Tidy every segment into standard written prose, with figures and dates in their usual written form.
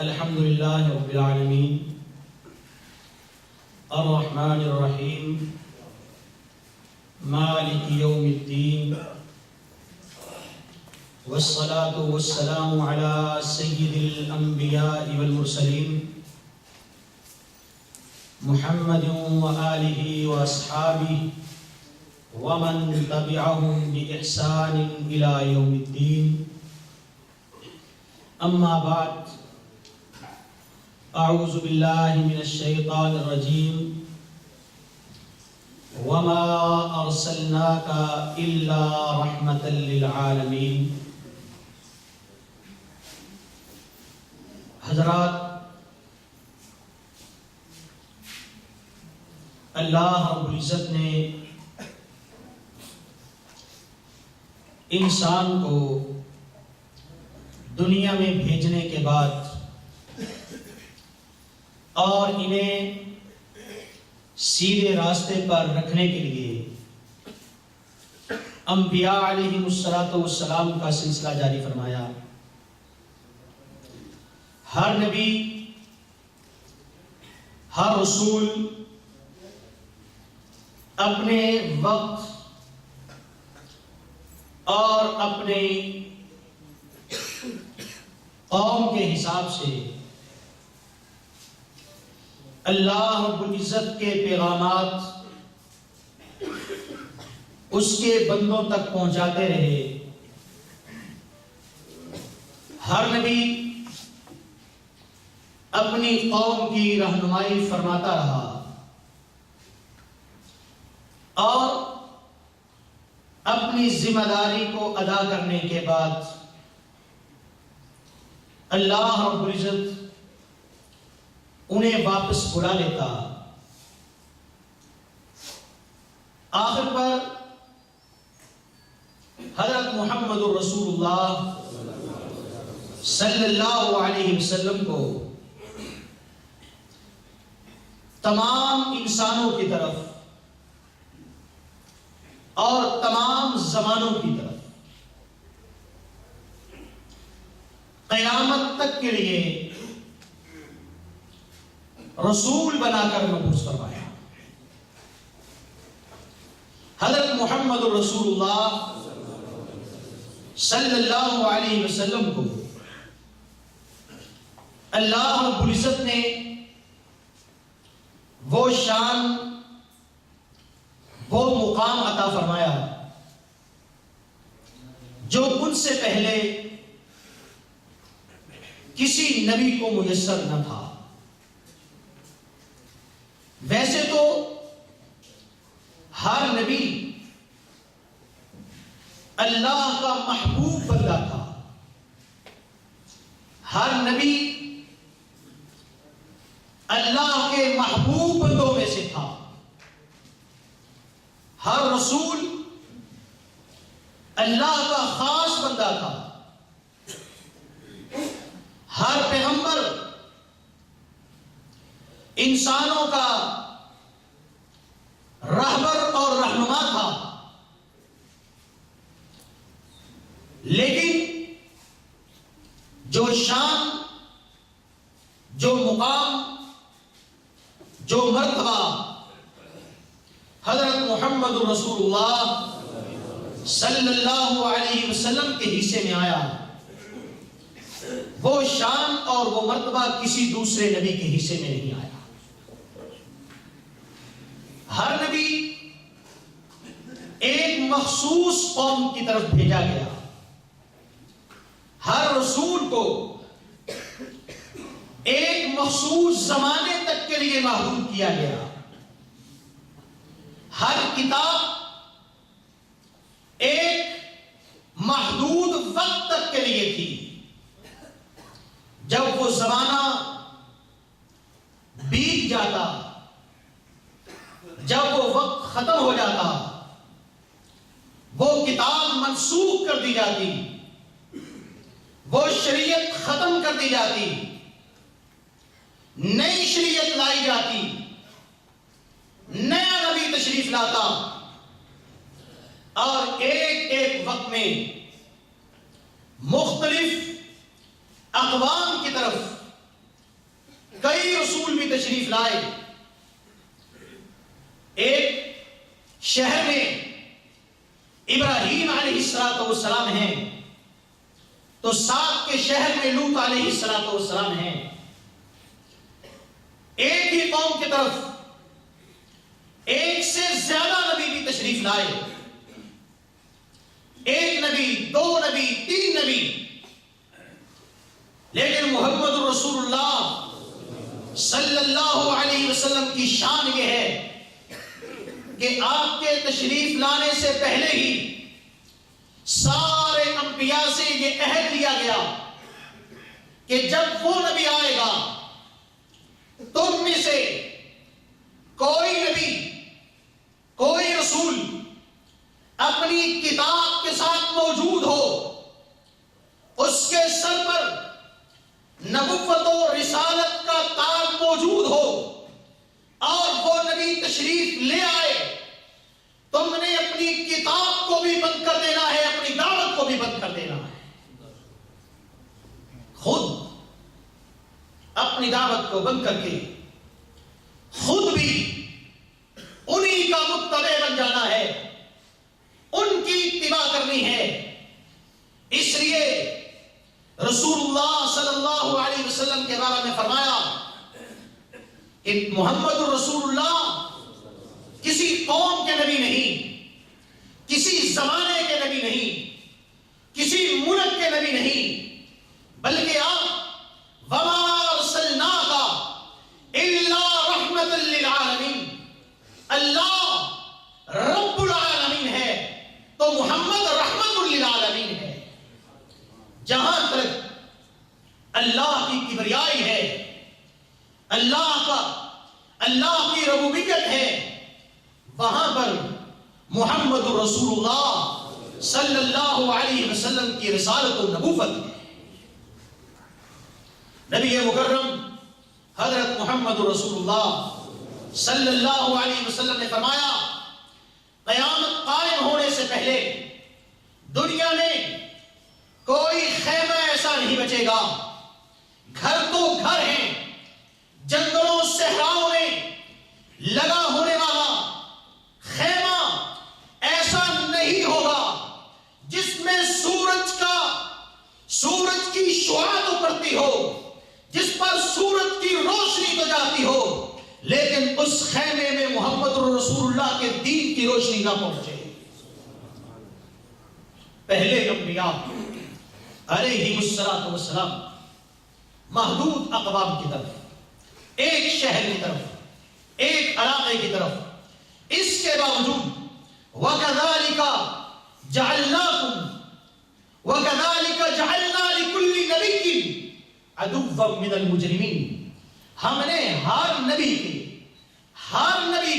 الحمد لله رب العالمين الرحمن الرحيم مالك يوم الدين والصلاة والسلام على سيد الأنبياء والمرسلين محمد وآله وأصحابه ومن تبعهم بإحسان إلى يوم الدين. أما بعد، أعوذ بالله من الشيطان الرجيم وما أرسلناك إلا رحمة للعالمين. حضرات، اللہ رب العزت نے انسان کو دنیا میں بھیجنے کے بعد اور انہیں سیدھے راستے پر رکھنے کے لیے انبیاء علیہم السلام کا سلسلہ جاری فرمایا. ہر نبی، ہر رسول اپنے وقت اور اپنے قوم کے حساب سے اللہ رب العزت کے پیغامات اس کے بندوں تک پہنچاتے رہے. ہر نبی اپنی قوم کی رہنمائی فرماتا رہا اور اپنی ذمہ داری کو ادا کرنے کے بعد اللہ رب العزت انہیں واپس بلا لیتا. آخر پر حضرت محمد الرسول اللہ صلی اللہ علیہ وسلم کو تمام انسانوں کی طرف اور تمام زمانوں کی طرف قیامت تک کے لیے رسول بنا کر مبعوث فرمایا. حضرت محمد الرسول اللہ صلی اللہ علیہ وسلم کو اللہ رب العزت نے وہ شان، وہ مقام عطا فرمایا جو ان سے پہلے کسی نبی کو میسر نہ تھا. ویسے تو ہر نبی اللہ کا محبوب بندہ تھا، ہر نبی اللہ کے محبوب بندوں میں سے تھا، ہر رسول اللہ کا خاص بندہ تھا، ہر پیغمبر انسانوں کا رہبر اور رہنما تھا. لیکن جو شان، جو مقام، جو مرتبہ حضرت محمد رسول اللہ صلی اللہ علیہ وسلم کے حصے میں آیا، وہ شان اور وہ مرتبہ کسی دوسرے نبی کے حصے میں نہیں آیا. ہر نبی ایک مخصوص قوم کی طرف بھیجا گیا، ہر رسول کو ایک مخصوص زمانے تک کے لیے محدود کیا گیا. ہر کتاب ایک محدود وقت تک کے لیے تھی. جب وہ زمانہ بیت جاتا، جب وہ وقت ختم ہو جاتا، وہ کتاب منسوخ کر دی جاتی، وہ شریعت ختم کر دی جاتی، نئی شریعت لائی جاتی، نیا نبی تشریف لاتا اور ایک ایک وقت میں مختلف اقوام کی طرف کئی رسول بھی تشریف لائے. ایک شہر میں ابراہیم علیہ السلام ہیں تو ساتھ کے شہر میں لوط علیہ السلام ہیں. ایک ہی قوم کی طرف ایک سے زیادہ نبی بھی تشریف لائے. ایک نبی، دو نبی، تین نبی. لیکن محمد رسول اللہ صلی اللہ علیہ وسلم کی شان یہ ہے کہ آپ کے تشریف لانے سے پہلے ہی سارے انبیاء سے یہ عہد لیا گیا کہ جب وہ نبی آئے گا تم میں سے کوئی نبی، کوئی رسول اپنی کتاب کے ساتھ موجود ہو، اس کے سر پر نبوت و رسالت کا تاج موجود ہو اور وہ نبی تشریف لے آئے، تم نے اپنی کتاب کو بھی بند کر دینا ہے، اپنی دعوت کو بھی بند کر دینا ہے. خود اپنی دعوت کو بند کر کے خود بھی انہی کا متبع بن جانا ہے، ان کی اتباع کرنی ہے. اس لیے رسول اللہ صلی اللہ علیہ وسلم کے بارے میں فرمایا کہ محمد رسول اللہ کسی قوم کے نبی نہیں، کسی زمانے کے نبی نہیں، کسی ملک کے نبی نہیں، بلکہ آپ وما ارسلناک الا رحمۃ للعالمین، اللہ رب العالمین ہے تو محمد رحمت للعالمین ہے. جہاں تک اللہ کی کبریائی ہے، اللہ کی ربوبیت ہے، وہاں پر محمد رسول اللہ صلی اللہ علیہ وسلم کی رسالت و نبوت ہے. نبی مکرم حضرت محمد رسول اللہ صلی اللہ علیہ وسلم نے فرمایا قیامت قائم ہونے سے پہلے دنیا میں کوئی خیمہ ایسا نہیں بچے گا. گھر تو گھر ہیں، جنگلوں صحراؤں میں لگا ہونے والا خیمہ ایسا نہیں ہوگا جس میں سورج کی شعاع تو پڑتی ہو، جس پر سورج کی روشنی تو جاتی ہو، لیکن اس خیمے میں محمد رسول اللہ کے دین کی روشنی نہ پہنچے. پہلے انبیاء علیہ السلام محدود اقوام کی طرف، ایک شہر کی طرف، ایک علاقے کی طرف، اس کے باوجود وَكَذَلِكَ جَعَلْنَاكُمْ وَكَذَلِكَ جَعَلْنَا لِكُلِّ نَبِيٍّ عَدُوًّا مِنَ الْمُجْرِمِينَ، ہم نے ہر نبی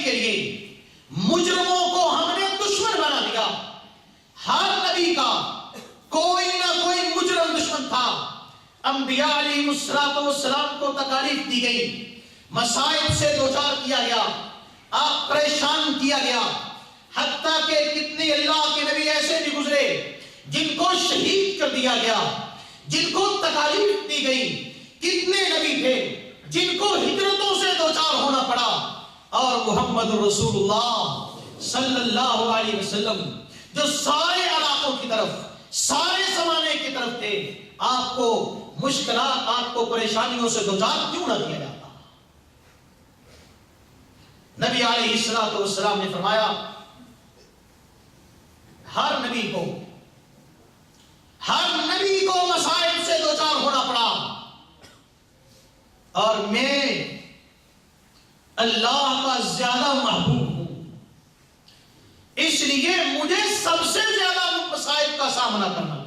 کے لیے مجرموں کو ہم نے دشمن بنا دیا. ہر نبی کا کوئی نہ کوئی مجرم دشمن تھا. انبیاء علیہ السلام کو تکالیف دی گئی، مصائب سے دوچار کیا گیا، آپ پریشان کیا گیا، حتیٰ کہ کتنے اللہ کے نبی ایسے بھی گزرے جن کو شہید کر دیا گیا، جن کو تکالیف دی گئی. کتنے نبی تھے جن کو ہجرتوں سے دوچار ہونا پڑا، اور محمد رسول اللہ صلی اللہ علیہ وسلم جو سارے علاقوں کی طرف، سارے زمانے کی طرف تھے، آپ کو مشکلات، آپ کو پریشانیوں سے دوچار کیوں نہ کیا جاتا؟ نبی علیہ السلام نے فرمایا ہر نبی کو مصائب سے دوچار ہونا پڑا، اور میں اللہ کا زیادہ محبوب ہوں، اس لیے مجھے سب سے زیادہ مصائب کا سامنا کرنا پڑا.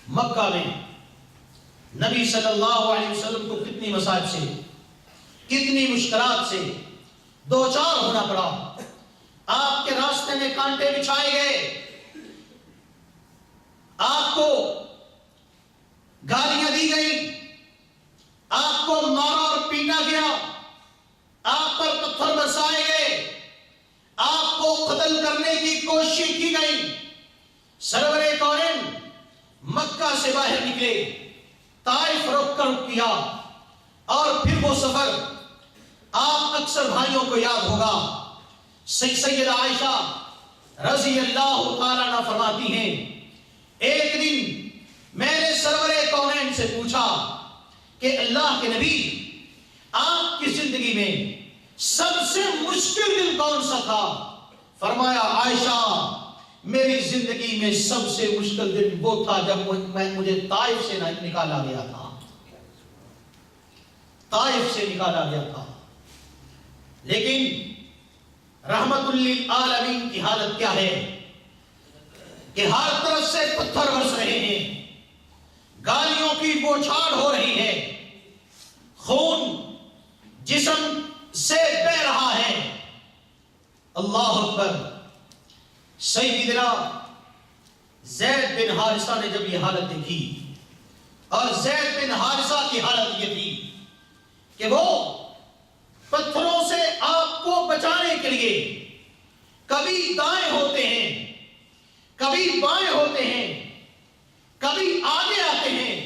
مکہ میں نبی صلی اللہ علیہ وسلم کو کتنی مصائب سے، کتنی مشکلات سے دوچار ہونا پڑا. آپ کے راستے میں کانٹے بچھائے گئے، آپ کو گالیاں دی گئی، آپ کو مارا اور پیٹا گیا، آپ پر پتھر برسائے گئے، آپ کو قتل کرنے کی کوشش کی گئی. سرور کونین مکہ سے باہر نکلے، طائف رک کر کیا، اور پھر وہ سفر آپ اکثر بھائیوں کو یاد ہوگا، سیدہ عائشہ رضی اللہ تعالیٰ عنہ فرماتی ہیں ایک دن میں نے سرور کونین سے پوچھا کہ اللہ کے نبی آپ کی زندگی میں سب سے مشکل دن کون سا تھا؟ فرمایا عائشہ میری زندگی میں سب سے مشکل دن وہ تھا جب مجھے طائف سے نکالا گیا تھا، طائف سے نکالا گیا تھا۔ لیکن رحمت للعالمین کی حالت کیا ہے کہ ہر طرف سے پتھر برس رہے ہیں، گالیوں کی بوچھاڑ ہو رہی ہے، خون جسم سے بہہ رہا ہے۔ اللہ اکبر۔ سیدنا زید بن حارثہ نے جب یہ حالت دیکھی، اور زید بن حارثہ کی حالت یہ تھی کہ وہ پتھروں سے آپ کو بچانے کے لیے کبھی دائیں ہوتے ہیں، کبھی بائیں ہوتے ہیں، کبھی آگے آتے ہیں،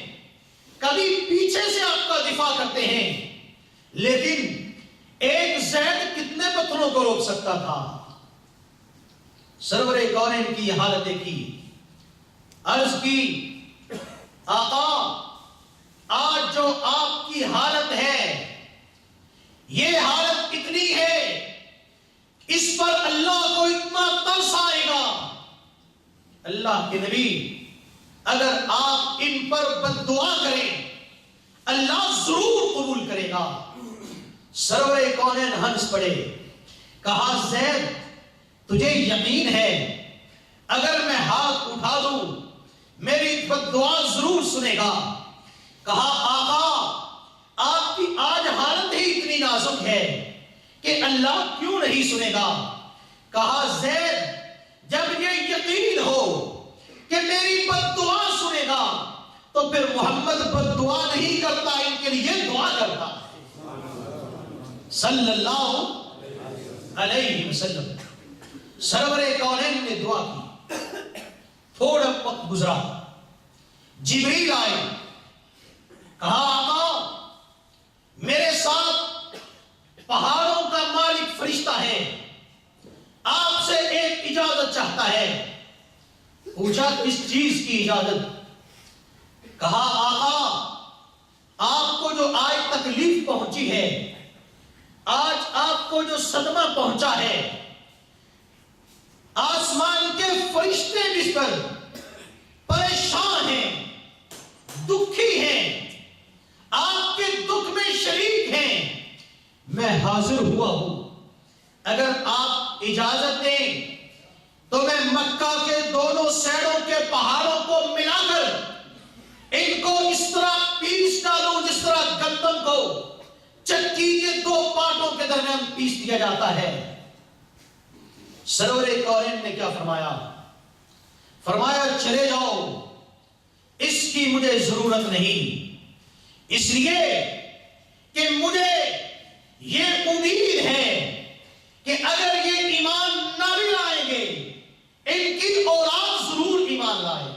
کبھی پیچھے سے آپ کا دفاع کرتے ہیں، لیکن ایک زید کتنے پتھروں کو روک سکتا تھا؟ سرور کونین کی یہ حالت دیکھی، عرض کی آقا آج جو آپ کی حالت ہے یہ حالت اتنی ہے اس پر اللہ کو اتنا ترس آئے گا، اللہ کے نبی اگر آپ ان پر بد دعا کریں اللہ ضرور قبول کرے گا۔ سرور کونین ہنس پڑے، کہا زید تجھے یقین ہے اگر میں ہاتھ اٹھا دوں میری بد دعا ضرور سنے گا؟ کہا آقا آپ کی آج حالت ہی اتنی نازک ہے کہ اللہ کیوں نہیں سنے گا؟ کہا زید جب یہ یقین ہو کہ میری بد دعا سنے گا تو پھر محمد بد دعا نہیں کرتا، ان کے لیے دعا کرتا صلی اللہ علیہ وسلم۔ سرور کونین نے دعا کی، تھوڑا وقت گزرا، جبریل آئے، کہا آقا میرے ساتھ پہاڑوں کا مالک فرشتہ ہے، آپ سے ایک اجازت چاہتا ہے۔ پوچھا کس چیز کی اجازت؟ کہا آقا آپ کو جو آج تکلیف پہنچی ہے، آج آپ کو جو صدمہ پہنچا ہے، آسمان کے فرشتے بھی اس پر پریشان ہیں، دکھی ہیں، آپ کے دکھ میں شریک ہیں، میں حاضر ہوا ہوں، اگر آپ اجازت دیں تو میں مکہ کے دونوں سائڈوں کے پہاڑوں کو ملا کر ان کو اس طرح پیس ڈالوں جس طرح گندم کو چکی کے دو پارٹوں کے درمیان پیس دیا جاتا ہے۔ سرور کونین نے کیا فرمایا؟ فرمایا چلے جاؤ، اس کی مجھے ضرورت نہیں، اس لیے کہ مجھے یہ امید ہے کہ اگر یہ ایمان نہ بھی لائیں گے ان کی اولاد ضرور ایمان لائے،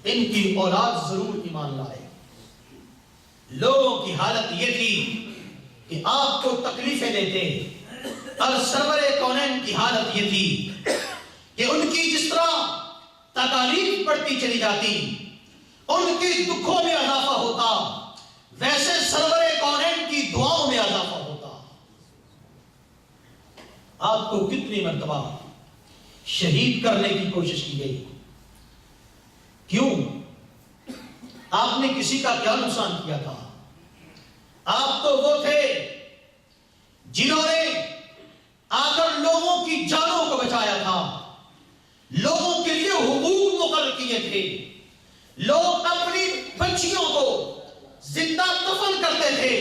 ان کی اولاد ضرور ایمان لائے۔ لوگوں کی حالت یہ تھی کہ آپ کو تکلیفیں دیتے، اور سرور کونین کی حالت یہ تھی کہ ان کی جس طرح تکالیف بڑھتی چلی جاتی، ان کے دکھوں میں اضافہ ہوتا، ویسے سرور کونین کی دعاؤں میں اضافہ ہوتا۔ آپ کو کتنی مرتبہ شہید کرنے کی کوشش کی گئی، کیوں؟ آپ نے کسی کا کیا نقصان کیا تھا؟ آپ تو وہ تھے جنہوں نے آ کر لوگوں کی جانوں کو بچایا تھا، لوگوں کے لیے حقوق مقرر کیے تھے، لوگ اپنی بچیوں کو زندہ دفن کرتے تھے،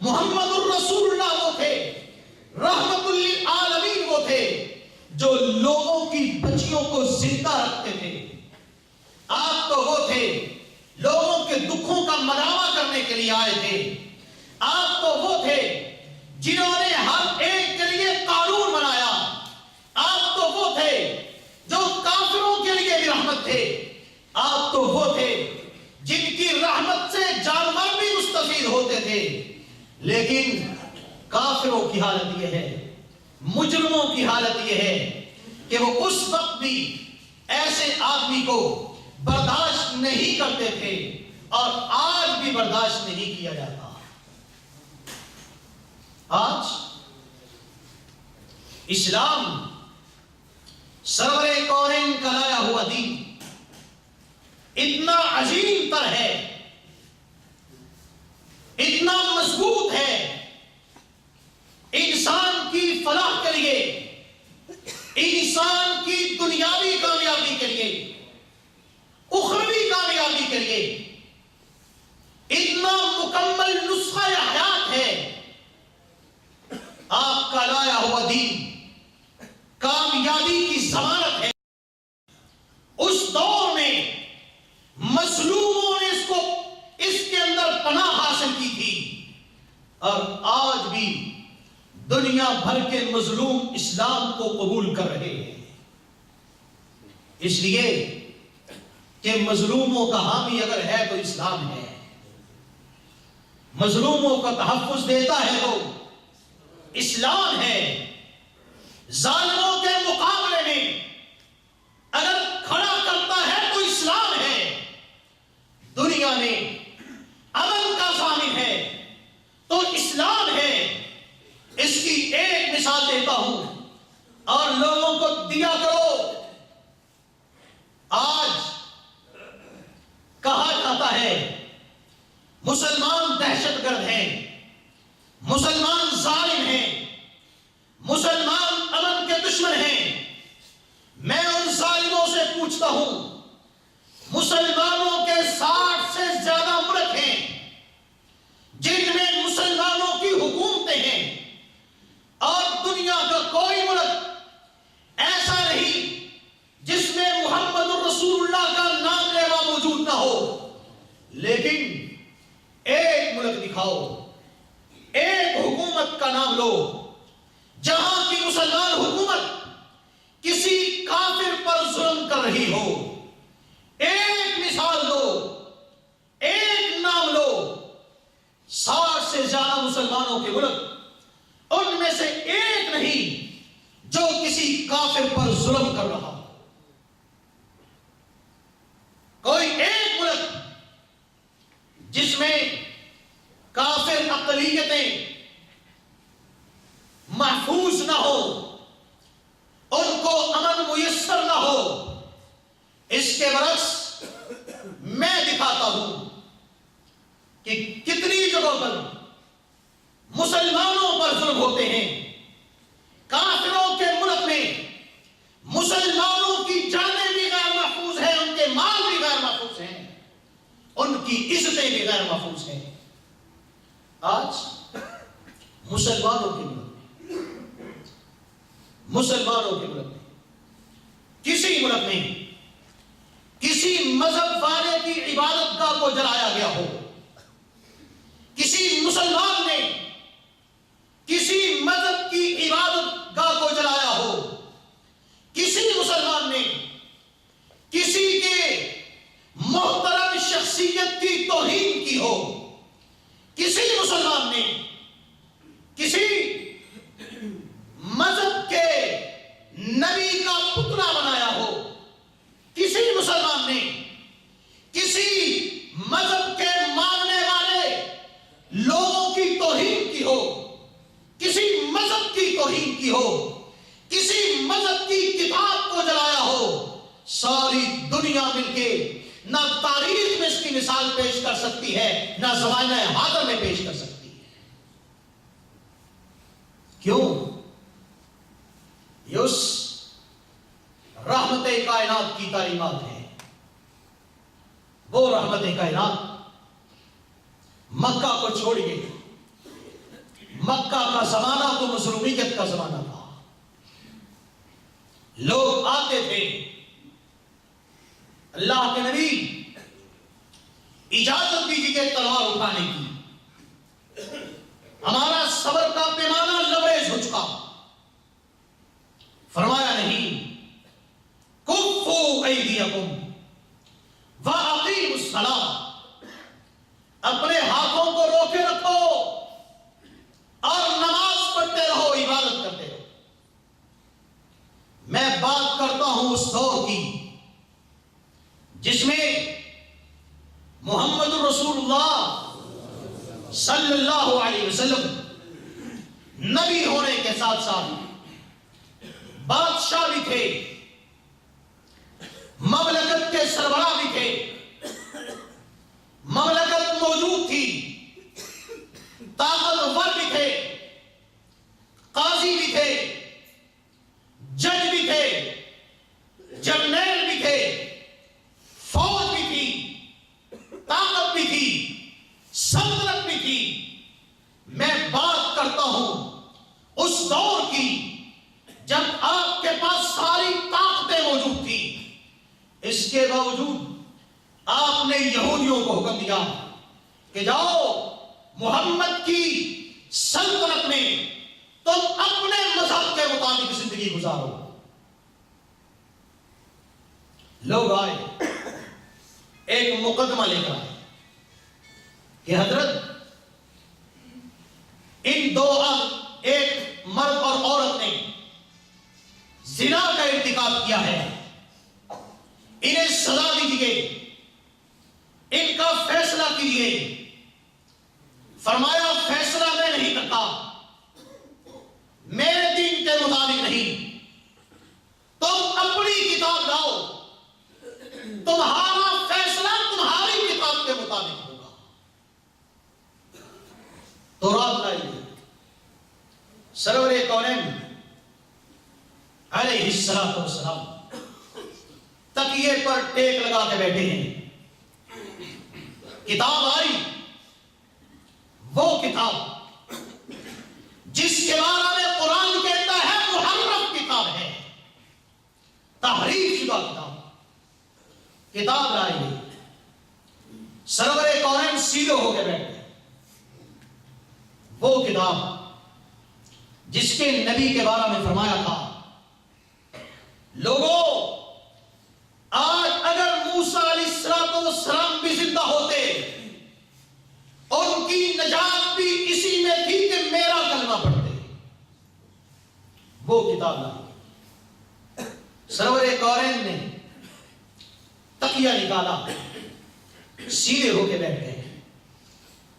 محمد الرسول اللہ وہ تھے، رحمت للعالمین وہ تھے جو لوگوں کی بچیوں کو زندہ رکھتے تھے۔ آپ تو وہ تھے لوگوں کے دکھوں کا مداوا کرنے کے لیے آئے تھے، آپ تو وہ تھے جنہوں نے ہر ایک کے لیے قانون بنایا، آپ تو وہ تھے جو کافروں کے لیے بھی رحمت تھے، آپ تو وہ تھے امیر ہوتے تھے، لیکن کافروں کی حالت یہ ہے، مجرموں کی حالت یہ ہے کہ وہ اس وقت بھی ایسے آدمی کو برداشت نہیں کرتے تھے اور آج بھی برداشت نہیں کیا جاتا۔ آج اسلام سرور کونین کا لایا ہوا دین اتنا عظیم تر ہے، اتنا مضبوط ہے، انسان کی فلاح کے لیے، انسان کی دنیاوی کامیابی کے لیے، اخروی کامیابی کے لیے اتنا مکمل نسخہ حیات ہے۔ آپ کا لایا ہوا دین کامیابی کی ضمانت ہے۔ اس دور میں مظلوموں نے اس کے اندر پناہ حاصل کی تھی، اور آج بھی دنیا بھر کے مظلوم اسلام کو قبول کر رہے ہیں، اس لیے کہ مظلوموں کا حامی اگر ہے تو اسلام ہے، مظلوموں کا تحفظ دیتا ہے تو اسلام ہے۔ ظالموں کے مقابلے میں اگر کھڑا کرتا ہے تو اسلام ہے۔ دنیا میں امن کا ضامن ہے تو اسلام ہے۔ اس کی ایک مثال دیتا ہوں اور لوگوں کو دیا کرو۔ آج کہا جاتا ہے مسلمان دہشت گرد ہیں، مسلمان ظالم ہیں، مسلمان امن کے دشمن ہیں۔ میں ان ظالموں سے پوچھتا ہوں، مسلمانوں کے 60 سے زیادہ ملک ہیں جن میں مسلمانوں کی حکومتیں ہیں، اور دنیا کا کوئی ملک ایسا نہیں جس میں محمد رسول اللہ کا نام لیوا موجود نہ ہو۔ لیکن ایک ملک دکھاؤ، ایک حکومت کا نام لو جہاں کی مسلمان حکومت کسی کافر پر ظلم کر رہی ہو۔ ایک مثال دو، ایک نام لو۔ 60 سے زیادہ مسلمانوں کے ملک، ان میں سے ایک نہیں جو کسی کافر پر ظلم کر رہا ہو۔ کوئی ایک ملک جس میں کافر اقلیتیں محفوظ نہ ہو، ان کو امن میسر نہ ہو۔ اس کے برعکس میں دکھاتا ہوں کہ کتنی جگہوں پر مسلمانوں پر ظلم ہوتے ہیں۔ کافروں کے ملک میں مسلمانوں کی جانیں بھی غیر محفوظ ہیں، ان کے مال بھی غیر محفوظ ہیں، ان کی عزتیں بھی غیر محفوظ ہیں۔ آج مسلمانوں کے ملک میں، مسلمانوں کے ملک میں، کسی ملک میں کسی مذہب والے کی عبادت گاہ کو جلایا گیا ہو، کسی مسلمان نے کسی مذہب کی عبادت گاہ کو جلایا ہو، کسی مسلمان نے کسی کے محترم شخصیت کی توہین کی ہو، کسی مسلمان نے کسی مذہب کے نبی کا پتلا بنایا ہو، کسی مسلمان نے کسی مذہب کے ماننے والے لوگوں کی توہین کی ہو، کسی مذہب کی توہین کی ہو، کسی مذہب کی کتاب کو جلایا ہو، ساری دنیا مل کے نہ تاریخ میں اس کی مثال پیش کر سکتی ہے، نہ زمانہ حاضر میں پیش کر سکتی ہے۔ کیوں؟ یہ اس رحمت کائنات کی تعلیمات ہیں۔ وہ رحمت کائنات مکہ کو چھوڑیے، مکہ کا زمانہ تو مظلومیت کا زمانہ تھا۔ لوگ آتے تھے، اللہ کے نبی اجازت دیجیے تلوار اٹھانے کی، ہمارا صبر کا پیمانہ لبریز ہو چکا۔ فرمایا نہیں، کفوا ایدیکم واقیموا الصلاۃ، اپنے ہاتھوں کو روکے محمد الرسول اللہ صلی اللہ علیہ وسلم نبی ہونے کے ساتھ ساتھ بادشاہ بھی تھے، مملکت کے سربراہ بھی تھے، مملکت موجود تھی، طاقتور بھی تھے، قاضی بھی تھے، جج بھی تھے، جرنیل بھی تھے، فوج بھی تھی، طاقت بھی تھی، سلطنت بھی تھی۔ میں بات کرتا ہوں اس دور کی جب آپ کے پاس ساری طاقتیں موجود تھی، اس کے باوجود آپ نے یہودیوں کو حکم دیا کہ جاؤ محمد کی سلطنت میں تم اپنے مذہب کے مطابق زندگی گزارو۔ لوگ آئے، ایک مقدمہ لے کر آئے کہ حضرت ان دو ایک مرد اور عورت نے زنا کا ارتکاب کیا ہے، انہیں سزا دیجیے، ان کا فیصلہ کیجیے۔ فرمایا فیصلہ میں نہیں کرتا، میرے دین کے مطابق نہیں، تم اپنی کتاب لاؤ، تمہارا فیصلہ تمہاری کتاب کے مطابق ہوگا۔ تورات لائیے، سرور کونین علیہ السلام تکیے پر ٹیک لگا کے بیٹھے ہیں، کتاب آئی، وہ کتاب جس کے بارے میں قرآن کہتا ہے محرف کتاب ہے، تحریف شدہ کتاب لائی، سرور کونین سیدھے ہو کے بیٹھے، وہ کتاب جس کے نبی کے بارے میں فرمایا تھا لوگوں آج اگر موسیٰ علیہ السلام بھی زندہ ہوتے اور ان کی نجات بھی اسی میں تھی کہ میرا کلمہ پڑھتے، وہ کتاب لائی۔ سرور کونین نے تکیہ نکالا، سیدھے ہو کے بیٹھ گئے،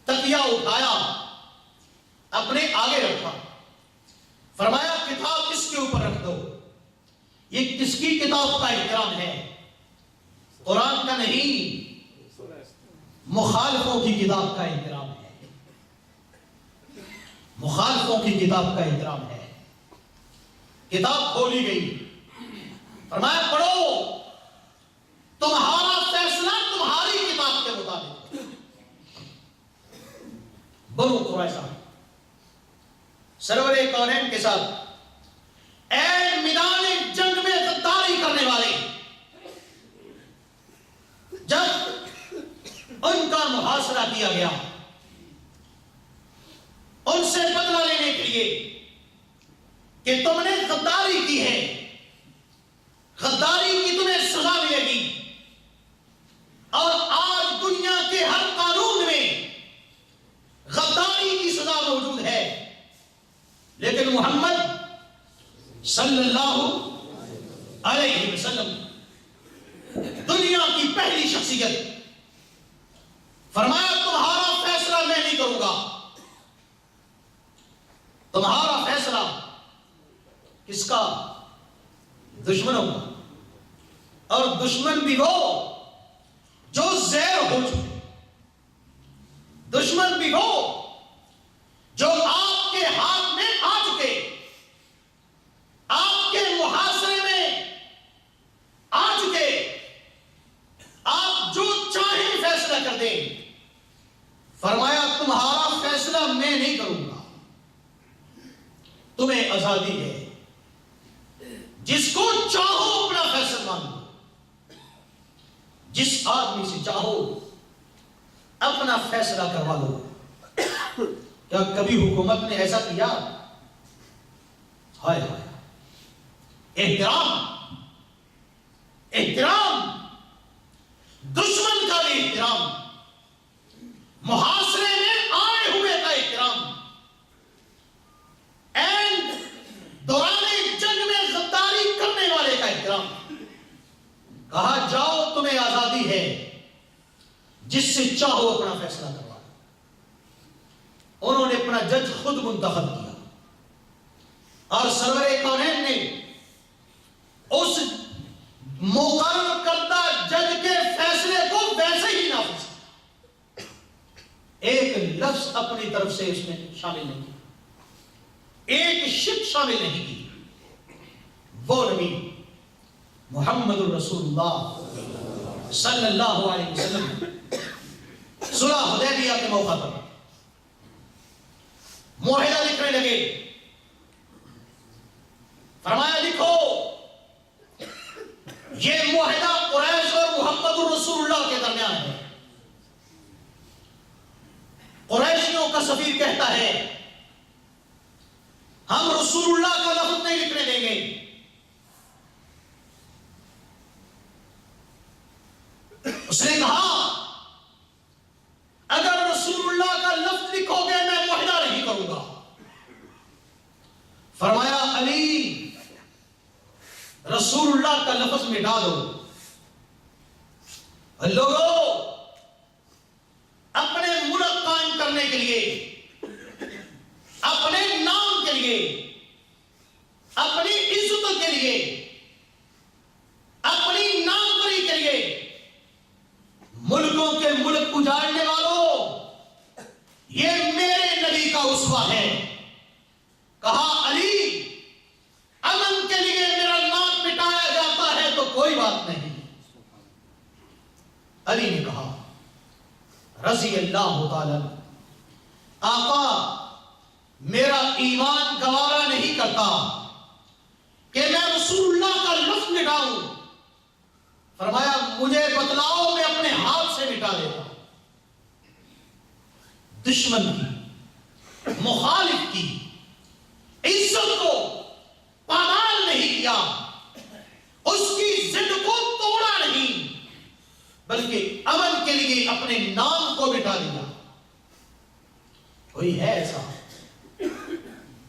تکیہ اٹھایا، اپنے آگے رکھا، فرمایا کتاب اس کے اوپر رکھ دو۔ یہ کس کی کتاب کا احترام ہے؟ قرآن کا نہیں، مخالفوں کی کتاب کا احترام ہے، مخالفوں کی کتاب کا احترام ہے۔ کتاب کھولی گئی، فرمایا پڑھو، تمہارا فیصلہ تمہاری کتاب کے مطابق۔ بنو قریظہ سرور کونین کے ساتھ اے میدان جنگ میں غداری کرنے والے، جب ان کا محاصرہ کیا گیا، ان سے بدلہ لینے کے لیے کہ تم نے غداری کی ہے، غداری کی تمہیں سزا ملے گی، اور آج دنیا کے ہر قانون میں غداری کی سزا موجود ہے، لیکن محمد صلی اللہ علیہ وسلم دنیا کی پہلی شخصیت، فرمایا تمہارا فیصلہ میں نہیں کروں گا، تمہارا فیصلہ کس کا؟ دشمنوں کا، اور دشمن بھی وہ جو زیر ہو چکے، دشمن بھی وہ جو آپ کے ہاتھ میں آ چکے، آپ کے محاصرے میں آ چکے، آپ جو چاہیں فیصلہ کر دیں۔ فرمایا تمہارا فیصلہ میں نہیں کروں گا، تمہیں آزادی ہے، جس کو چاہو اپنا فیصلہ مان لو، جس آدمی سے چاہو اپنا فیصلہ کروا لو۔ کیا کبھی حکومت نے ایسا کیا؟ ہائے ہائے، احترام، احترام، دشمن کا بھی احترام، محاصرے میں آئے ہوئے کا احترام، دوران جنگ میں غداری کرنے والے کا احترام۔ کہا جاؤ تمہیں آزادی ہے، جس سے چاہو اپنا فیصلہ کروا دو. انہوں نے اپنا جج خود منتخب کیا اور سرور کونین نے اس مقرر کردہ جج کے فیصلے کو ویسے ہی نافذ کیا. ایک لفظ اپنی طرف سے اس میں شامل نہیں کیا, ایک شک شامل نہیں کی. وہ نبی محمد الرسول اللہ صلی اللہ علیہ وسلم صلح حدیبیہ کے موقع پر معاہدہ لکھنے لگے. فرمایا لکھو یہ معاہدہ قریش اور محمد الرسول اللہ کے درمیان ہے. قریشیوں کا سفیر کہتا ہے ہم رسول اللہ کا لفظ نہیں لکھنے دیں گے. اس نے کہا اگر رسول اللہ کا لفظ لکھو گے میں معاہدہ نہیں کروں گا. فرمایا علی رسول اللہ کا لفظ مٹا دو. لوگوں اپنے ملک قائم کرنے کے لیے, اپنے نام کے لیے, اپنی عزت کے لیے, اپنی ناموری کے لیے ملکوں کے ملک اجاڑنے والوں, یہ میرے نبی کا اسوہ ہے. کہا علی امن کے لیے میرا نام مٹایا جاتا ہے تو کوئی بات نہیں. علی نے کہا رضی اللہ تعالی آقا میرا ایمان گوارا نہیں کرتا کہ میں رسول اللہ کا لفظ مٹاؤں. فرمایا مجھے بتلاؤ میں اپنے ہاتھ سے مٹا دیتا. دشمن کی, مخالف کی عزت کو پامال نہیں کیا, اس کی ضد کو توڑا نہیں, بلکہ امن کے لیے اپنے نام کو مٹا دیا. کوئی ہے ایسا,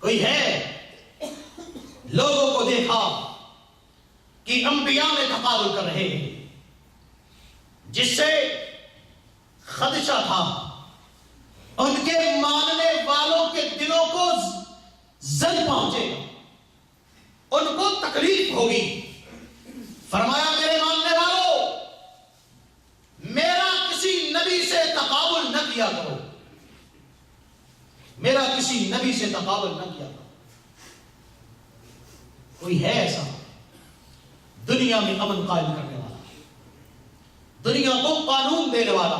کوئی ہے؟ لوگوں کو دیکھا کہ انبیاء میں تقابل کر رہے ہیں, جس سے خدشہ تھا ان کے ماننے والوں کے دلوں کو زد پہنچے گا, ان کو تکلیف ہوگی. فرمایا میرے ماننے والوں میرا کسی نبی سے تقابل نہ کیا کرو, میرا کسی نبی سے تقابل نہ کیا کرو. کوئی ہے ایسا دنیا میں امن قائم کرنے والا, دنیا کو قانون دینے والا,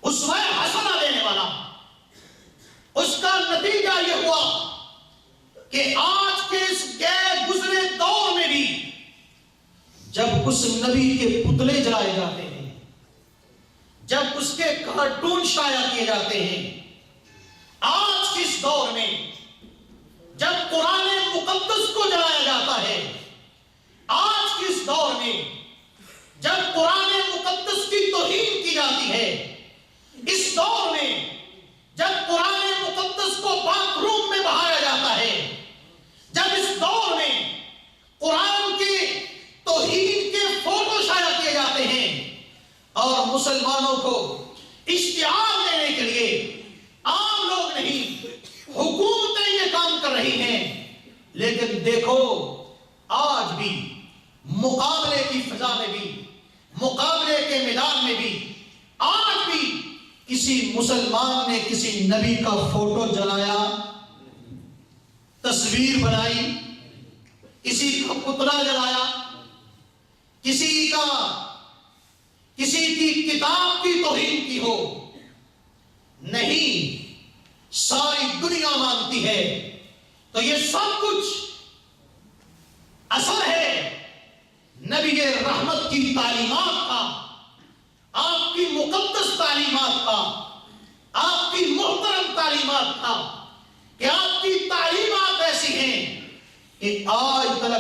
اسوہ حسنہ دینے والا؟ اس کا نتیجہ یہ ہوا کہ آج کے اس غیر گزرے دور میں بھی جب اس نبی کے پتلے جلائے جاتے ہیں, جب اس کے کارٹون شائع کیے جاتے ہیں, آج کے اس دور میں جب قرآن مقدس کو جلایا جاتا ہے, آج کے اس دور میں جب قرآن مقدس کی توہین کی جاتی ہے, اس دور میں جب قرآن مقدس کو باتھ روم میں بہایا جاتا ہے, جب اس دور میں قرآن کی توہین کے فوٹو شائع کیے جاتے ہیں اور مسلمانوں کو اشتعال دینے کے لیے عام لوگ نہیں حکومتیں یہ کام کر رہی ہیں, لیکن دیکھو آج بھی مقابلے کی فضا میں بھی, مقابلے کے میدان میں بھی آج بھی کسی مسلمان نے کسی نبی کا فوٹو جلایا, تصویر بنائی, کسی کا پتلا جلایا, کسی کی کتاب کی توہین کی ہو؟ نہیں. ساری دنیا مانتی ہے تو یہ سب کچھ اثر ہے نبی رحمت کی تعلیمات کا, آپ کی مقدس تعلیمات کا, آپ کی محترم تعلیمات کا, کہ آپ کی تعلیمات ایسی ہیں کہ آج تک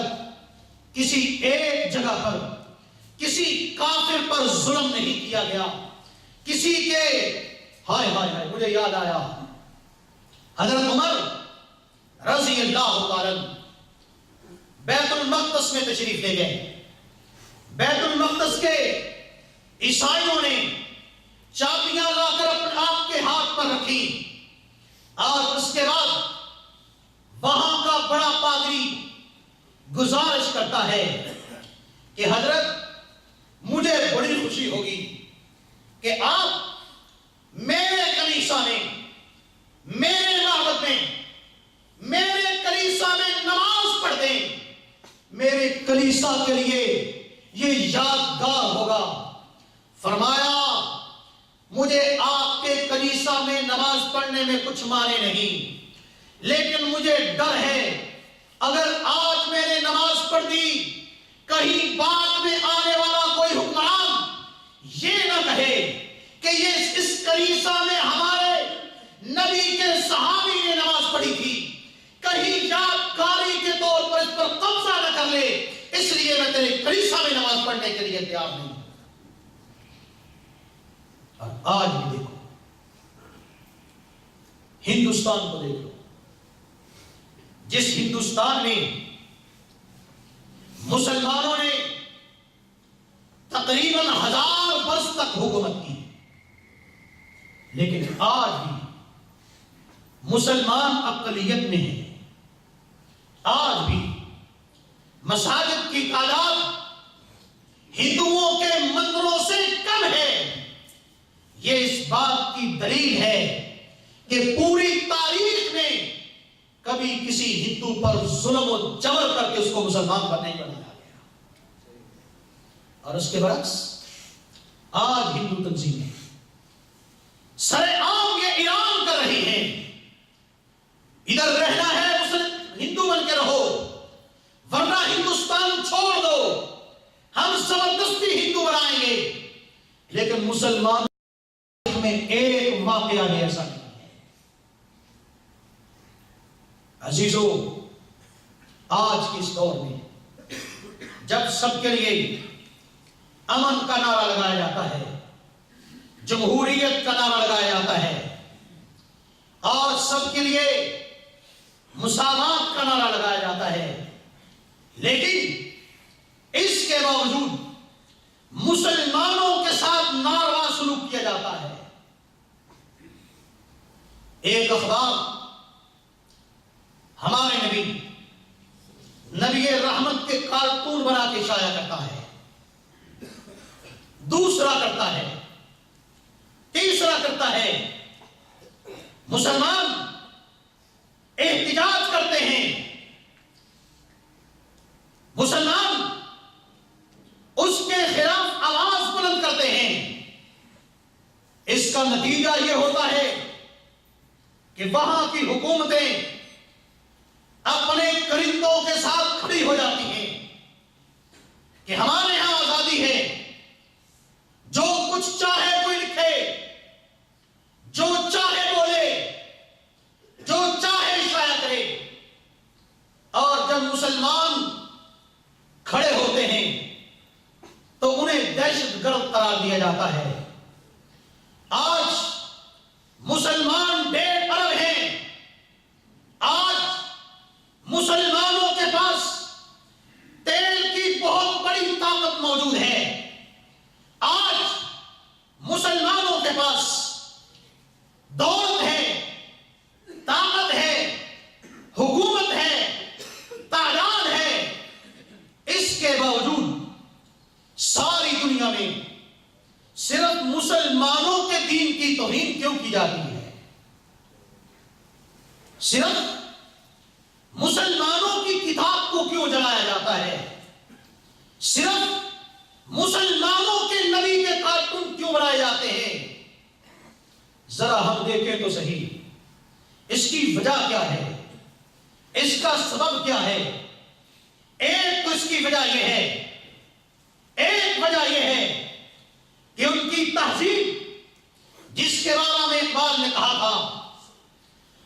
کسی ایک جگہ پر کسی کافر پر ظلم نہیں کیا گیا, کسی کے ہائے ہائے ہائے. مجھے یاد آیا حضرت عمر رضی اللہ تعالی بیت المقدس میں تشریف لے گئے. بیت المقدس کے عیسائیوں نے چابیاں لا کر آپ کے ہاتھ پر رکھی، اور اس کے بعد وہاں کا بڑا پادری گزارش کرتا ہے کہ حضرت مجھے بڑی خوشی ہوگی کہ آپ میرے کلیسا میں، میرے معبد میں، میرے کلیسا میں نماز پڑھ دیں، میرے کلیسا کے لیے یہ یادگار ہوگا۔ فرمایا مجھے آپ کے کلیسا میں نماز پڑھنے میں کچھ مانے نہیں، لیکن مجھے ڈر ہے اگر آج میں نے نماز پڑھ دی، کہیں بعد میں آنے والا کوئی حکمران یہ نہ کہے کہ یہ اس کلیسا میں ہمارے نبی کے صحابی نے نماز پڑھی تھی، کہیں یادگاری کے طور پر اس پر قبضہ نہ کر لے، اس لیے میں تیرے کلیسا میں نماز پڑھنے کے لیے تیار نہیں۔ اور آج بھی دیکھو، ہندوستان کو دیکھ لو، جس ہندوستان میں مسلمانوں نے تقریباً 1000 برس تک حکومت کی، لیکن آج بھی مسلمان اقلیت میں ہیں۔ آج بھی مساجد کی تعداد ہندوؤں کے مندروں سے کم ہے۔ یہ اس بات کی دلیل ہے کہ پوری تاریخ میں کبھی کسی ہندو پر ظلم و جبر کر کے اس کو مسلمان پر نہیں بنایا گیا۔ اور اس کے برعکس آج ہندو تنظیمیں سر عام یہ اعلان کر رہی ہیں، ادھر رہنا ہے ہندو بن کے رہو، ورنہ ہندوستان چھوڑ دو، ہم زبردستی ہندو بنائیں گے۔ لیکن مسلمان میں ایک واقعہ بھی ایسا نہیں ہے۔ عزیزو، آج کے اس دور میں جب سب کے لیے امن کا نعرہ لگایا جاتا ہے، جمہوریت کا نعرہ لگایا جاتا ہے، اور سب کے لیے مساوات کا نعرہ لگایا جاتا ہے، لیکن اس کے باوجود مسلمانوں کے ساتھ ناروا سلوک کیا جاتا ہے۔ ایک اخبار ہمارے نبی رحمت کے کارٹون بنا کے شائع کرتا ہے، دوسرا کرتا ہے، تیسرا کرتا ہے، مسلمان احتجاج کرتے ہیں، مسلمان اس کے خلاف آواز بلند کرتے ہیں۔ اس کا نتیجہ یہ ہوتا ہے کہ وہاں کی حکومتیں اپنے کرندوں کے ساتھ کھڑی ہو جاتی ہیں کہ ہمارے ہاں آزادی ہے، جو کچھ چاہے کوئی لکھے، جو چاہے بولے، جو چاہے شائع کرے۔ اور جب مسلمان کھڑے ہوتے ہیں تو انہیں دہشت گرد قرار دیا جاتا ہے۔ آج مسلمان 1.5 ارب ہیں، آج مسلمانوں کے پاس تیل کی بہت بڑی طاقت موجود ہے، آج مسلمانوں کے پاس دولت ہے، طاقت ہے، حکومت ہے، تعداد ہے۔ اس کے باوجود ساری دنیا میں صرف مسلمانوں کے دین کی توہین کیوں کی جاتی ہے؟ صرف مسلمانوں کی کتاب کو کیوں جلایا جاتا ہے؟ صرف مسلمانوں کے نبی کے کارٹون کیوں بنائے جاتے ہیں؟ ذرا ہم دیکھیں تو صحیح، اس کی وجہ کیا ہے، اس کا سبب کیا ہے؟ ایک تو اس کی وجہ یہ ہے، ایک وجہ یہ ہے کہ ان کی تہذیب، جس کے بارے میں اقبال نے کہا تھا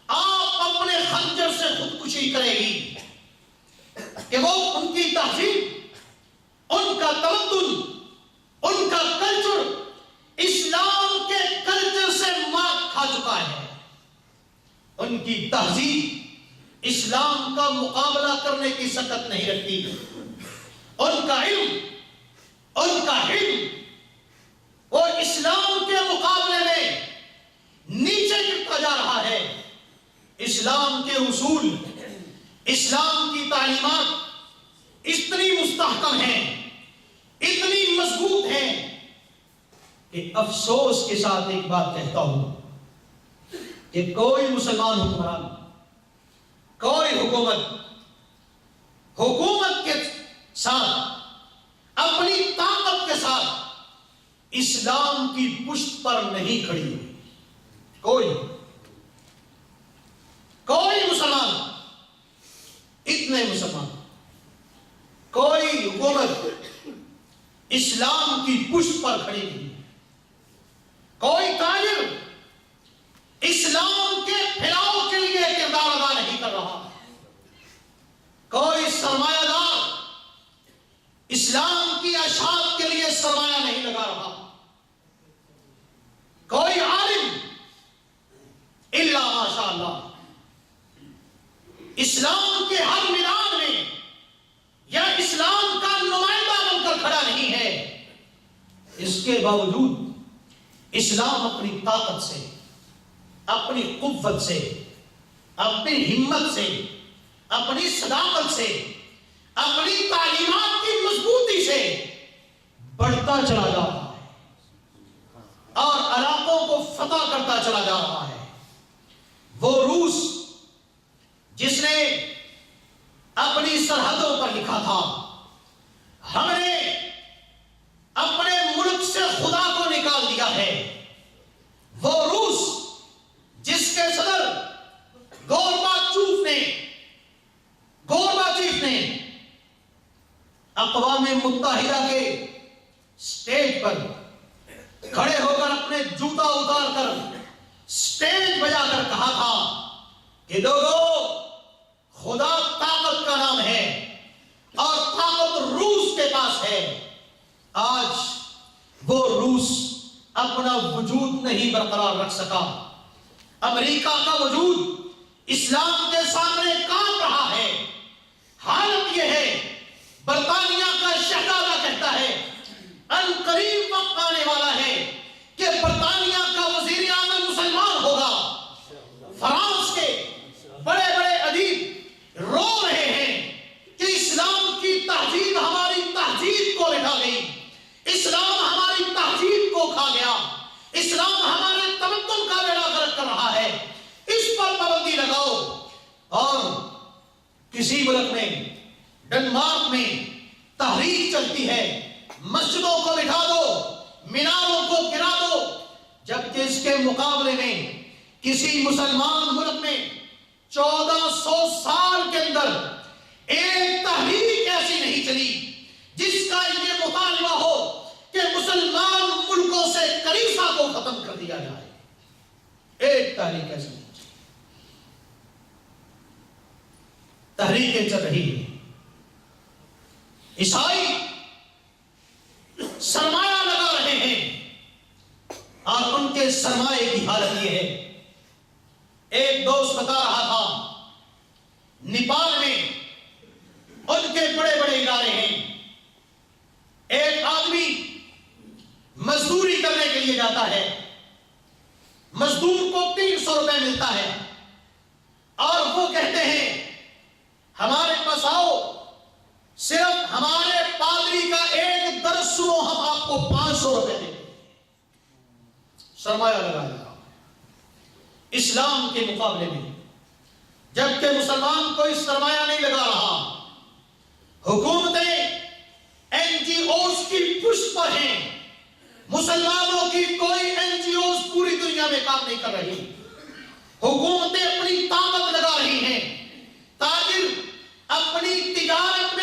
آپ اپنے خنجر سے خودکشی کرے گی، کہ وہ ان کی تہذیب، ان کا تمدن، ان کا کلچر اسلام کے کلچر سے مات کھا چکا ہے۔ ان کی تہذیب اسلام کا مقابلہ کرنے کی سکت نہیں رکھتی، ان کا علم، ان کا علم وہ اسلام کے مقابلے اسلام کے اصول، اسلام کی تعلیمات اتنی مستحکم ہیں، اتنی مضبوط ہیں کہ افسوس کے ساتھ ایک بات کہتا ہوں کہ کوئی مسلمان حکمران، کوئی حکومت کے ساتھ، اپنی طاقت کے ساتھ اسلام کی پشت پر نہیں کھڑی ہوئی۔ کوئی مسلمان، اتنے مسلمان، کوئی حکومت اسلام کی پشت پر کھڑی نہیں، کوئی تاجر اسلام کے پھیلاؤ کے لیے کردار ادا نہیں کر رہا، کوئی سرمایہ دار اسلام کی اشاعت کے لیے سرمایہ نہیں لگا رہا، کوئی عالم الا ماشاء اللہ اسلام کے ہر میدان میں یا اسلام کا نمائندہ بن کر کھڑا نہیں ہے۔ اس کے باوجود اسلام اپنی طاقت سے، اپنی قوت سے، اپنی ہمت سے، اپنی صداقت سے، اپنی تعلیمات کی مضبوطی سے بڑھتا چلا جا رہا ہے اور علاقوں کو فتح کرتا چلا جا رہا ہے۔ وہ روس جس نے اپنی سرحدوں پر لکھا تھا ہم نے اپنے ملک سے خدا کو نکال دیا ہے، وہ روس جس کے صدر گورباچوف نے اقوام متحدہ کے سٹیج پر کھڑے ہو کر اپنے جوتا اتار کر سٹیج بجا کر کہا تھا کہ لوگوں، خدا طاقت کا نام ہے اور طاقت روس کے پاس ہے۔ آج وہ روس اپنا وجود نہیں برقرار رکھ سکا، امریکہ کا وجود اسلام کے سامنے کانپ رہا ہے۔ حالت یہ ہے، برطانیہ کا شہزادہ کہتا ہے ان قریب وقت آنے والا ہے کہ برطانیہ کا وزیر اعظم مسلمان ہوگا۔ فرانس کے بڑے بڑے ادیب رو رہے ہیں کہ اسلام کی تہذیب ہماری تہذیب کو لٹا گئی، اسلام ہماری تہذیب کو کھا گیا، اسلام ہمارے تمدن کا بیڑا غرق کر رہا ہے، اس پر پابندی لگاؤ۔ اور کسی ملک میں، ڈنمارک میں تحریک چلتی ہے، مسجدوں کو بٹھا دو، میناروں کو گرا دو، جبکہ اس کے مقابلے میں کسی مسلمان ملک میں 1400 سال کے اندر ایک تحریک ایسی نہیں چلی جس کا یہ مطالبہ ہو کہ مسلمان ملکوں سے کلیسا کو ختم کر دیا جائے۔ ایک تحریک ایسی نہیں چلی، تحریکیں چل رہی ہیں۔ عیسائی سرمایہ لگا رہے ہیں اور ان کے سرمایے کی حالت یہ ہے، ایک دوست بتا رہا تھا نیپال میں ان کے بڑے بڑے ادارے ہیں، ایک آدمی مزدوری کرنے کے لیے جاتا ہے، مزدور کو 300 روپے ملتا ہے اور وہ کہتے ہیں ہمارے پاس آؤ، صرف ہمارے پادری کا ایک درس سنو، ہم آپ کو 500 روپے دیں گے۔ سرمایہ لگایا اسلام کے مقابلے میں، جبکہ مسلمان کوئی سرمایہ نہیں لگا رہا، حکومتیں این جی اوز کی پشت پر ہیں، مسلمانوں کی کوئی این جی اوز پوری دنیا میں کام نہیں کر رہی، حکومتیں اپنی طاقت لگا رہی ہیں، تاجر اپنی تجارت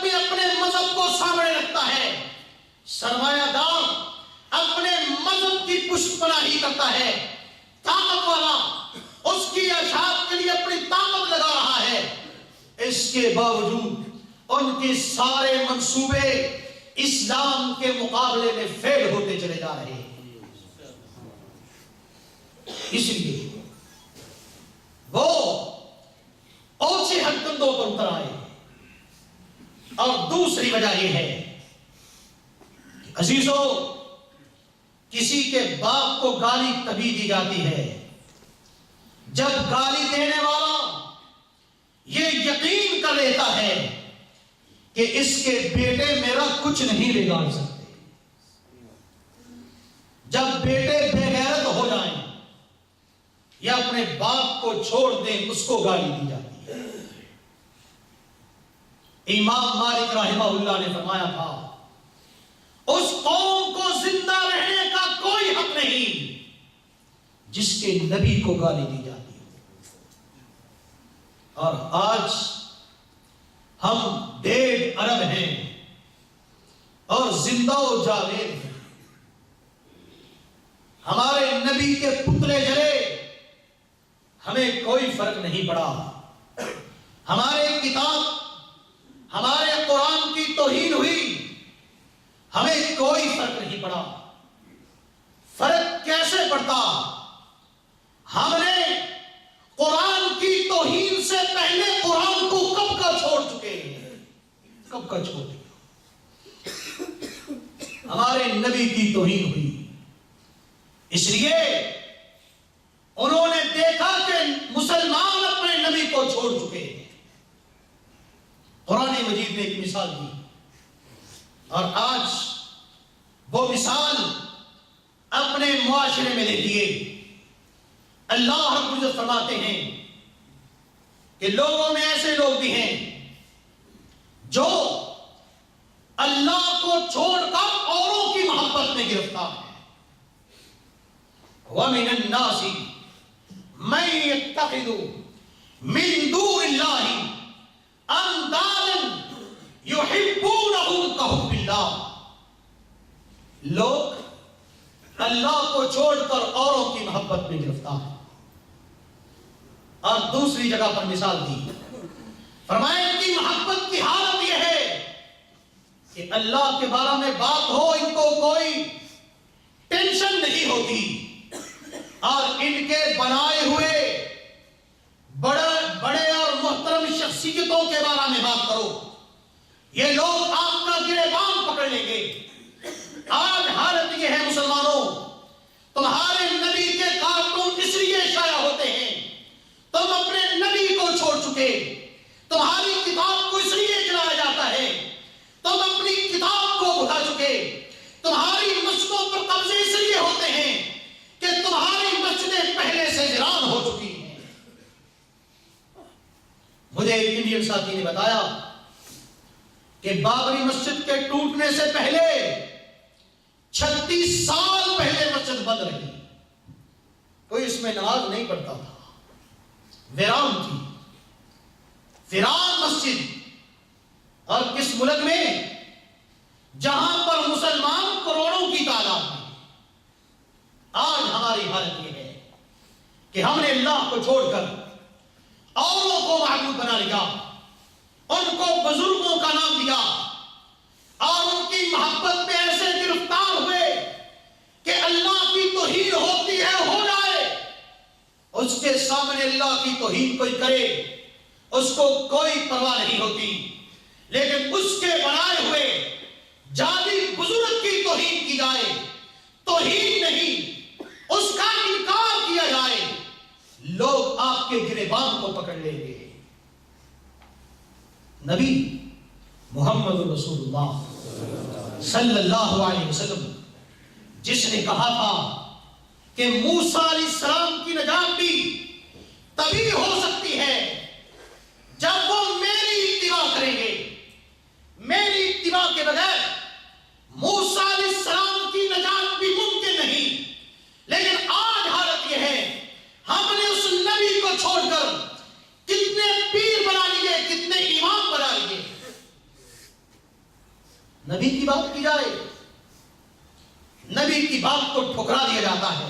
میں اپنے مذہب کو سامنے رکھتا ہے، سرمایہ دار اپنے مذہب کی پشت پناہی کرتا ہے، طاقت والا اس کی اشاعت کے لیے اپنی طاقت لگا رہا ہے، اس کے باوجود ان کے سارے منصوبے اسلام کے مقابلے میں فیل ہوتے چلے جا رہے ہیں۔ اس لیے وہ اونچے ہتھکندوں پر اتر آئے۔ اور دوسری وجہ یہ ہے عزیزو، کسی کے باپ کو گالی تبھی دی جاتی ہے جب گالی دینے والا یہ یقین کر لیتا ہے کہ اس کے بیٹے میرا کچھ نہیں بگاڑ سکتے. جب بیٹے بے غیرت ہو جائیں یا اپنے باپ کو چھوڑ دیں اس کو گالی دی جاتی ہے. امام مالک رحمہ اللہ نے فرمایا تھا اس قوم کو زندہ رہنے کا کوئی حق نہیں جس کے نبی کو گالی دی جاتی ہے. اور آج ہم 1.5 ارب ہیں اور زندہ و جاوید ہیں. ہمارے نبی کے پتلے جلے ہمیں کوئی فرق نہیں پڑا. ہمارے کتاب ہمارے قرآن کی توہین ہوئی ہمیں کوئی فرق نہیں پڑا. فرق کیسے پڑتا؟ ہم نے قرآن کی توہین سے پہلے قرآن کو کب کا چھوڑ چکے ہیں. کب کا چھوڑ چکے. ہمارے نبی کی توہین ہوئی اس لیے انہوں نے دیکھا کہ مسلمان اپنے نبی کو چھوڑ چکے ہیں. قرآن مجید نے ایک مثال دی اور آج وہ مثال اپنے معاشرے میں دیکھیے. اللہ رب العزت فرماتے ہیں کہ لوگوں میں ایسے لوگ بھی ہیں جو اللہ کو چھوڑ کر اوروں کی محبت میں گرفتار ہیں. وَمِنَ النَّاسِ مَن يَتَّخِذُ مِن دُونِ اللَّهِ اندادا یحبونہم کحب اللہ. لوگ اللہ کو چھوڑ کر اوروں کی محبت میں گرفتار ہیں. اور دوسری جگہ پر مثال دی فرمایا ان کی محبت کی حالت یہ ہے کہ اللہ کے بارے میں بات ہو ان کو کوئی ٹینشن نہیں ہوتی اور ان کے بنائے ہوئے بڑے اور محترم شخصیتوں کے بارے میں بات کرو یہ لوگ آپ کا گریبان پکڑ لیں گے. آج حالت یہ ہے مسلمانوں تمہارے نبی کے کارٹون اس لیے شائع ہوتے ہیں تم اپنے نبی کو چھوڑ چکے. تمہاری کتاب کو اس لیے جلایا جاتا ہے تم اپنی کتاب کو بھلا چکے. تمہاری مسجدوں پر قبضے اس لیے ہوتے ہیں کہ تمہاری مسجدیں پہلے سے ویران ہو چکی ہیں. مجھے ایک انڈین ساتھی نے بتایا کہ بابری مسجد کے ٹوٹنے سے پہلے 36 سال پہلے مسجد بند رہی. کوئی اس میں نماز نہیں پڑھتا تھا. ویران تھی. ویران مسجد. اور کس ملک میں جہاں پر مسلمان کروڑوں کی تعداد میں. آج ہماری حالت یہ ہے کہ ہم نے اللہ کو چھوڑ کر اوروں کو معبود بنا لیا ان کو بزرگوں کا نام دیا اور ان کی محبت میں ایسے گرفتار ہوئے کہ اللہ کی توہین ہوتی ہے ہو جائے اس کے سامنے اللہ کی توہین کوئی کرے اس کو کوئی پرواہ نہیں ہوتی. لیکن اس کے بنائے ہوئے جادی بزرگ کی توہین کی جائے توہین نہیں اس کا انکار کیا جائے لوگ آپ کے گریبان کو پکڑ لیں گے. نبی محمد رسول اللہ صلی اللہ علیہ وسلم جس نے کہا تھا کہ موسیٰ علیہ السلام کی نجات بھی تبھی ہو سکتی ہے جب وہ میری اتباع کریں گے. میری اتباع کے بغیر موسیٰ علیہ السلام کی نجات بھی ممکن نہیں. لیکن آج حالت یہ ہے ہم نے اس نبی کو چھوڑ کر کتنے پیر بنا لیے کتنے امام بنا لیے. نبی کی بات کی جائے نبی کی بات کو ٹھکرا دیا جاتا ہے.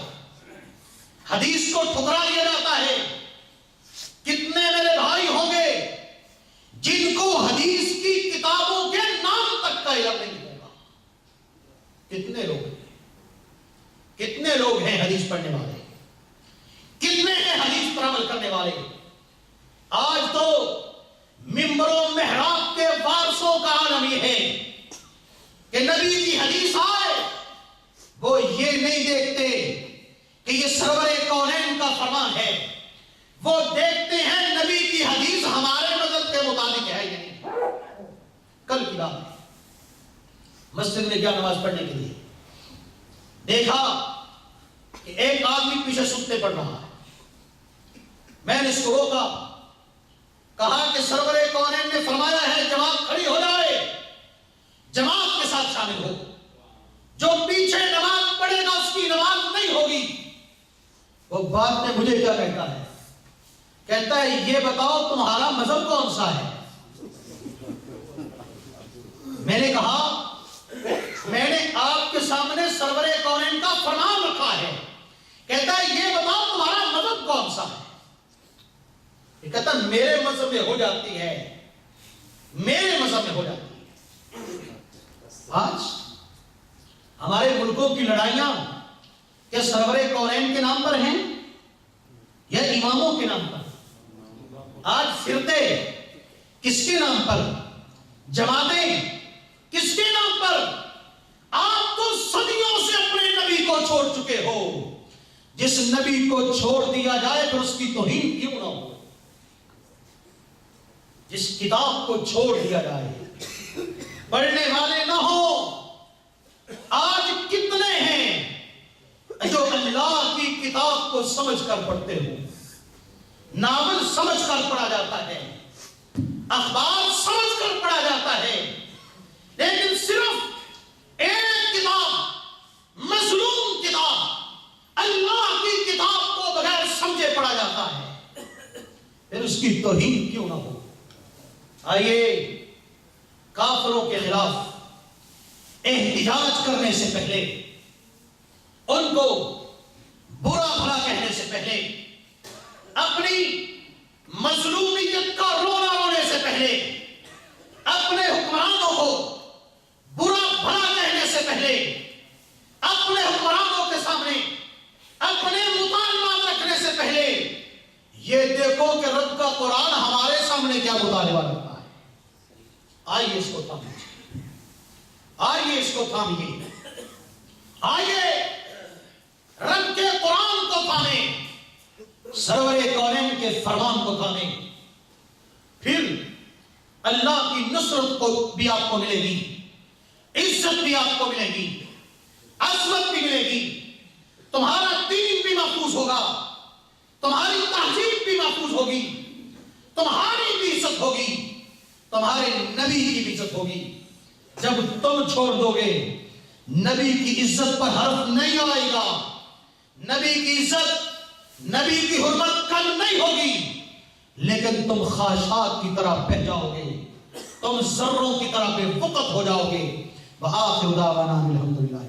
حدیث کو ٹھکرا دیا جاتا ہے. کتنے میرے بھائی ہوں گے جن کو حدیث کی کتابوں کے نام تک کا علم نہیں ہوگا. کتنے لوگ ہیں حدیث پڑھنے والے کتنے ہیں حدیث پر عمل کرنے والے. آج تو ممبر و محراب کے وارثوں کا عالم یہ ہے کہ نبی کی حدیث آئے وہ یہ نہیں دیکھتے کہ یہ سرور کونین کا فرمان ہے، وہ دیکھتے ہیں نبی کی حدیث ہمارے مذہب کے مطابق ہے یا نہیں۔ کل کی بات ہے، مسجد میں کیا نماز پڑھنے کے لیے دیکھا کہ ایک آدمی پیچھے سنتے پڑھ رہا ہے، میں نے اس کو روکا، کہا کہ سرور کونین نے فرمایا ہے جماعت کھڑی ہو جائے، جماعت کے ساتھ شامل ہو، جو پیچھے نماز پڑھے گا اس کی نماز نہیں ہوگی۔ وہ بعد میں مجھے کیا کہتا ہے، کہتا ہے یہ بتاؤ تمہارا مذہب کون سا ہے؟ میں نے کہا میں نے آپ کے سامنے سرور کونین کا فرمان رکھا ہے، کہتا ہے یہ بتاؤ تمہارا مذہب کون سا ہے؟ یہ کہتا ہے میرے مذہب میں ہو جاتی ہے، میرے مذہب میں ہو جاتی ہے۔ آج ہمارے ملکوں کی لڑائیاں کیا سرور کونین کے نام پر ہیں یا اماموں کے نام پر؟ آج فرقے کس کے نام پر، جماعتیں کس کے نام پر؟ آپ تو صدیوں سے اپنے نبی کو چھوڑ چکے ہو، جس نبی کو چھوڑ دیا جائے پھر اس کی توہین کیوں نہ ہو؟ جس کتاب کو چھوڑ دیا جائے پڑھنے والے نہ ہو۔ آج کتنے ہیں جو اللہ کی کتاب کو سمجھ کر پڑھتے ہو؟ ناول سمجھ کر پڑھا جاتا ہے، اخبار سمجھ کر پڑھا جاتا ہے، لیکن صرف ایک کتاب، مظلوم کتاب، اللہ کی کتاب کو بغیر سمجھے پڑھا جاتا ہے، پھر اس کی توہین کیوں نہ ہو؟ آئیے کافروں کے خلاف احتجاج کرنے سے پہلے، ان کو برا بھلا کہنے سے پہلے، اپنی مظلومیت کا رونا رونے سے پہلے، اپنے حکمرانوں کو برا بھلا کہنے سے پہلے، اپنے حکمرانوں کے سامنے اپنے مطالبات رکھنے سے پہلے یہ دیکھو کہ رب کا قرآن ہمارے سامنے کیا مطالبہ رکھتا ہے۔ آئیے اس کو تھامیے، آئیے اس کو تھامیے، آئیے رب کے قرآن کو تھامیں، سرور کونین کے فرمان کو تھامیں، پھر اللہ کی نصرت کو بھی آپ کو ملے گی، عزت بھی آپ کو ملے گی، عظمت بھی ملے گی، تمہارا دین بھی محفوظ ہوگا، تمہاری تہذیب بھی محفوظ ہوگی، تمہاری بھی عزت ہوگی، تمہارے نبی کی بھی عزت ہوگی۔ جب تم چھوڑ دو گے نبی کی عزت پر حرف نہیں آئے گا، نبی کی عزت، نبی کی حرمت کم نہیں ہوگی، لیکن تم خاشاک کی طرح بہہ جاؤ گے، تم ذروں کی طرح بے وقت ہو جاؤ گے۔ وآخر دعوانا الحمدللہ۔